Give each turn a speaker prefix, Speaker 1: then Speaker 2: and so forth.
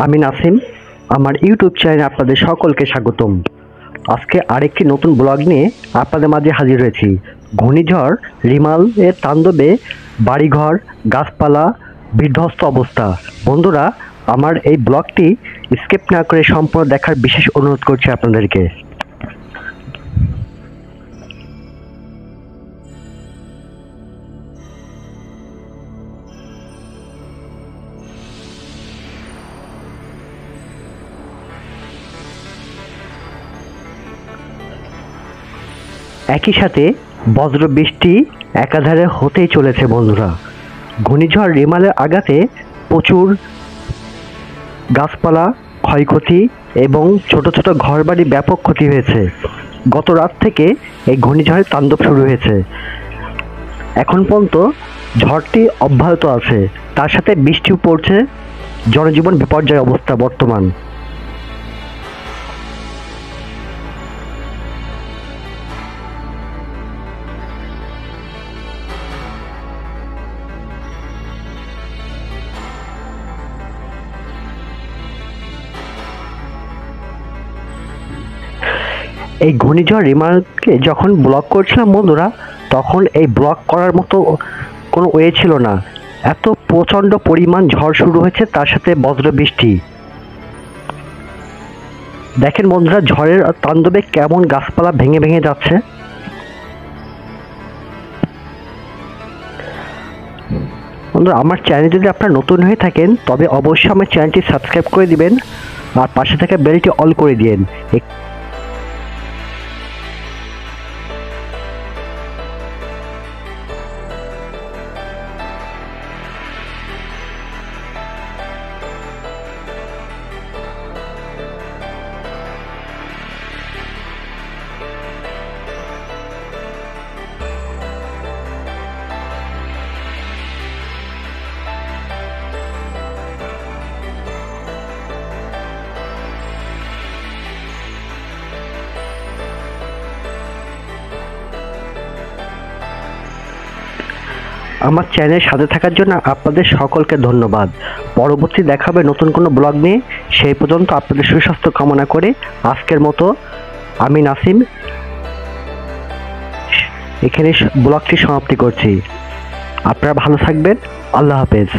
Speaker 1: আমি নাসিম, আমার ইউটিউব চ্যানেলে আপনাদের সকলকে স্বাগতম। আজকে আরেকটি নতুন ব্লগ নিয়ে আপনাদের মাঝে হাজির হয়েছি। ঘূর্ণিঝড় রিমাল এর তাণ্ডবে বাড়িঘর, গাছপালা বিধ্বস্ত অবস্থা। বন্ধুরা, আমার এই ব্লগটি স্কিপ না করে সম্পূর্ণ দেখার বিশেষ অনুরোধ করছি আপনাদেরকে। একই সাথে বজ্র বৃষ্টি একাধারে হতেই চলেছে। বন্ধুরা, ঘূর্ণিঝড় রিমালের আঘাতে প্রচুর গাছপালা ক্ষয়ক্ষতি এবং ছোট ছোট ঘরবাড়ি ব্যাপক ক্ষতি হয়েছে। গত রাত থেকে এই ঘূর্ণিঝড়ের তাণ্ডব শুরু হয়েছে। এখন পর্যন্ত ঝড়টি অব্যাহত আছে, তার সাথে বৃষ্টিও পড়ছে। জনজীবন বিপর্যয় অবস্থা বর্তমান। এই ঘূর্ণিঝড় রিমালকে যখন ব্লক করছিলাম বন্ধুরা, তখন এই ব্লক করার মতো কোনো ওয়ে ছিল না। এত প্রচণ্ড পরিমাণ ঝড় শুরু হয়েছে, তার সাথে বজ্র বৃষ্টি। দেখেন বন্ধুরা, ঝড়ের তাণ্ডবে কেমন গাছপালা ভেঙে ভেঙে যাচ্ছে। বন্ধুরা, আমার চ্যানেল যদি আপনারা নতুন হয়ে থাকেন তবে অবশ্যই আমার চ্যানেলটি সাবস্ক্রাইব করে দিবেন আর পাশে থাকা বেলটি অল করে দিন। আমার চ্যানেলের সাথে থাকার জন্য আপনাদের সকলকে ধন্যবাদ। পরবর্তী দেখা হবে নতুন কোনো ব্লগ নিয়ে। সেই পর্যন্ত আপনাদের সুস্বাস্থ্য কামনা করে আজকের মতো আমি নাসিম এখানে ব্লগটি সমাপ্তি করছি। আপনারা ভালো থাকবেন। আল্লাহ হাফেজ।